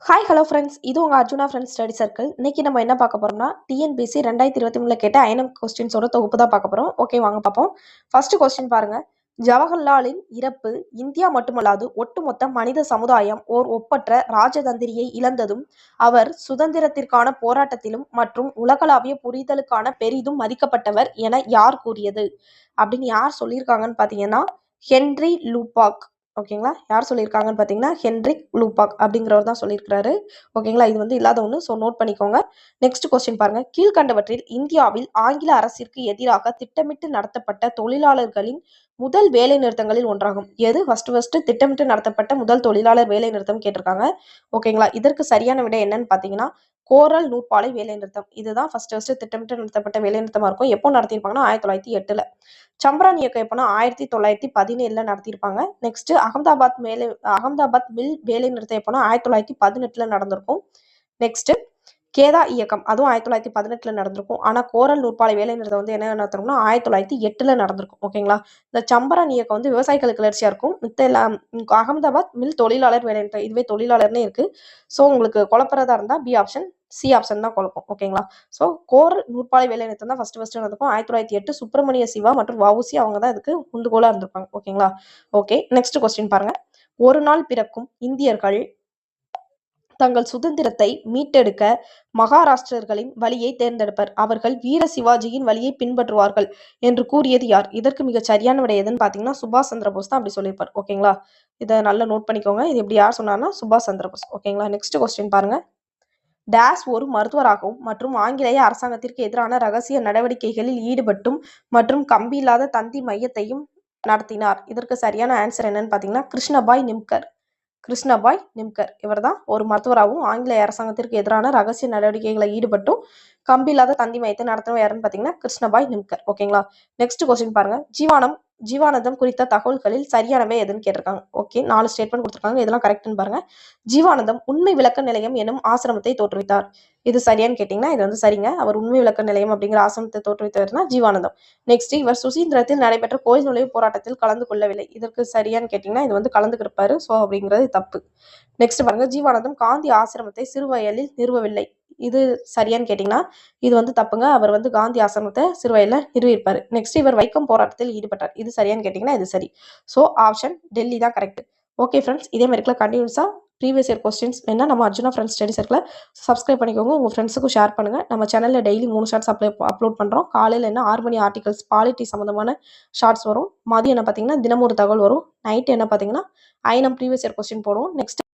Hi hello friends, இது உங்கள் Arjuna friends study circle. இன்னைக்கு நம்ம என்ன பார்க்க போறோம்னா டிஎன்பிசி 2023 கேட்ட ஐஎன்எம் கொஸ்டின்ஸோட தொகுப்பு தான் பார்க்க போறோம். ஓகே, வாங்க பார்ப்போம். ஃபர்ஸ்ட் கொஸ்டின் பாருங்க. ஜவஹர்லாலின் இறப்பு இந்தியா மட்டுமல்லாது ஒட்டுமொத்த மனித சமுதாயம் ஓர் ஒப்பற்ற ராஜதந்திரியை இழந்ததும் அவர் சுதந்திரத்திற்கான போராட்டத்திலும் மற்றும் உலகளாவிய புரிதலுக்கான பெரிதும் மதிக்கப்பட்டவர் என யார் கூறியது அப்படின்னு யார் சொல்லியிருக்காங்கன்னு பார்த்தீங்கன்னா ஹென்றி லூபாக். ஓகேங்களா, யார் சொல்லியிருக்காங்கன்னு பார்த்தீங்கன்னா ஹென்ரிக் லூபாக் அப்படிங்கிறவர் தான் சொல்லியிருக்கிறாரு. ஓகேங்களா, இது வந்து இல்லாத ஒன்று, ஸோ நோட் பண்ணிக்கோங்க. நெக்ஸ்ட் கொஸ்டின் பாருங்க. கீழ்கண்டவற்றில் இந்தியாவில் ஆங்கில அரசிற்கு எதிராக திட்டமிட்டு நடத்தப்பட்ட தொழிலாளர்களின் முதல் வேலை நிறுத்தங்களில் ஒன்றாகும். எது ஃபர்ஸ்ட் திட்டமிட்டு நடத்தப்பட்ட முதல் தொழிலாளர் வேலை நிறுத்தம் கேட்டிருக்காங்க. ஓகேங்களா, இதற்கு சரியான விடை என்னன்னு பார்த்தீங்கன்னா கோரல் நூற்பாலை வேலை நிறுத்தம். இதுதான் ஃபர்ஸ்ட் திட்டமிட்டு நடத்தப்பட்ட வேலை நிறுத்தமா இருக்கும். எப்போ நடத்தியிருப்பாங்கன்னா 1908. சம்பரான் இயக்கம் எப்போனா 1917 நடத்தியிருப்பாங்க. நெக்ஸ்ட் அகமதாபாத் மில் வேலை நிறுத்தம் எப்போனா 1918 நடந்திருக்கும். நெக்ஸ்ட் கேதா இயக்கம், அதுவும் 1918 நடந்திருக்கும். ஆனா கோரல் நூற்பாலை வேலை நிறுத்தம் வந்து என்ன நடத்திருக்கும்னா 1908 நடந்திருக்கும். ஓகேங்களா, இந்த சம்பரான் இயக்கம் வந்து விவசாயிகளுக்கு கிளர்ச்சியா இருக்கும். மித்த எல்லாம் அகமதாபாத் மில் தொழிலாளர் வேலை நிறுத்தம், இதுவே தொழிலாளர்னே இருக்கு. ஸோ உங்களுக்கு குழப்பறதா இருந்தா பி ஆப்ஷன், சி ஆப்ஷன் தான் குழப்பம். ஓகேங்களா, ஸோ கோரல் நூற்பாலை வேலை நிறுத்தம் தான் ஃபர்ஸ்ட் நடந்திருக்கும். 1908 சுப்பிரமணிய சிவா மற்றும் வஉசி அவங்க தான் இதுக்கு உந்துகோலா இருந்திருப்பாங்க. ஓகேங்களா. ஓகே, நெக்ஸ்ட் கொஸ்டின் பாருங்க. ஒரு நாள் பிறக்கும் இந்தியர்கள் தங்கள் சுதந்திரத்தை மீட்டெடுக்க மகாராஷ்டிரர்களின் வழியை தேர்ந்தெடுப்பர், அவர்கள் வீர சிவாஜியின் வழியை பின்பற்றுவார்கள் என்று கூறியது யார்? இதற்கு மிக சரியான விடை எதுன்னு பாத்தீங்கன்னா சுபாஷ் சந்திர போஸ் தான் அப்படி சொல்லியிருப்பார். ஓகேங்களா, இதை நல்லா நோட் பண்ணிக்கோங்க. இது எப்படி யார் சொன்னார்னா சுபாஷ் சந்திர போஸ். ஓகேங்களா, நெக்ஸ்ட் கொஸ்டின் பாருங்க. டேஸ் ஒரு மருத்துவராகவும் மற்றும் ஆங்கிலேய அரசாங்கத்திற்கு எதிரான ரகசிய நடவடிக்கைகளில் ஈடுபட்டும் மற்றும் கம்பியில்லாத தந்தி மையத்தையும் நடத்தினார். இதற்கு சரியான ஆன்சர் என்னன்னு பாத்தீங்கன்னா கிருஷ்ணபாய் நிம்கர். இவர் தான் ஒரு மருத்துவராகவும் ஆங்கிலேய அரசாங்கத்திற்கு எதிரான ரகசிய நடவடிக்கைகளை ஈடுபட்டும் கம்பியில்லாத தந்தி மையத்தை நடத்தவும் யாருன்னு பாத்தீங்கன்னா கிருஷ்ணபாய் நிம்கர். ஓகேங்களா, நெக்ஸ்ட் கொஸ்டின் பாருங்க. ஜீவானந்தம் குறித்த தகவல்களில் சரியானவை எதுன்னு கேட்டிருக்காங்க. ஓகே, 4 ஸ்டேட்மெண்ட் கொடுத்திருக்காங்க. இதெல்லாம் கரெக்ட்னு பாருங்க. ஜீவானந்தம் உண்மை விளக்க நிலையம் எனும் ஆசிரமத்தை தோற்றுவித்தார். இது சரியான்னு கேட்டீங்கன்னா இது வந்து சரிங்க. அவர் உண்மை விளக்க நிலையம் அப்படிங்கிற ஆசிரமத்தை தோற்றுவித்தவர்னா ஜீவானந்தம். நெக்ஸ்ட், இவர் சுசீந்திரத்தில் நடைபெற்ற கோயில் நுழைவு போராட்டத்தில் கலந்து கொள்ளவில்லை. இதற்கு சரியான்னு கேட்டீங்கன்னா இது வந்து கலந்துக்கிருப்பாரு. ஸோ அப்படிங்கிறது தப்பு. நெக்ஸ்ட் பாருங்க. ஜீவானந்தம் காந்தி ஆசிரமத்தை சிறுவயலில் நிறுவவில்லை. இது சரியான்னு கேட்டீங்கன்னா இது வந்து தப்புங்க. அவர் வந்து காந்தி ஆசிரமத்தை சிறுவயல்ல நிறுவியிருப்பாரு. நெக்ஸ்ட், இவர் வைக்கம் போராட்டத்தில் ஈடுபட்டார். இது சரியான்னு கேட்டீங்கன்னா இது சரி. ஸோ ஆப்ஷன் டெல்லி தான் கரெக்ட். ஓகே ஃப்ரெண்ட்ஸ், இதே மாதிரி கண்டினியூஸா ப்ரீவியஸ் இயர் கொஸ்டின்ஸ் வேணா நம்ம Arjuna friends study circle subscribe பண்ணிக்கோங்க. உங்கள் ஃப்ரெண்ட்ஸுக்கும் ஷேர் பண்ணுங்க. நம்ம சேனலில் டெய்லி 3 ஷார்ட்ஸ் அப்லோட் பண்ணுறோம். காலையில் என்ன 6 மணி ஆர்டிகல்ஸ் பாலிட்டி சம்மந்தமான ஷார்ட்ஸ் வரும். மதியம் என்ன பார்த்தீங்கன்னா தினமும் ஒரு தகவல் வரும். நைட்டு என்ன பார்த்தீங்கன்னா ஐஎன்எம் ப்ரீவியஸ் இயர் கொஸ்டின் போடுவோம். நெக்ஸ்ட்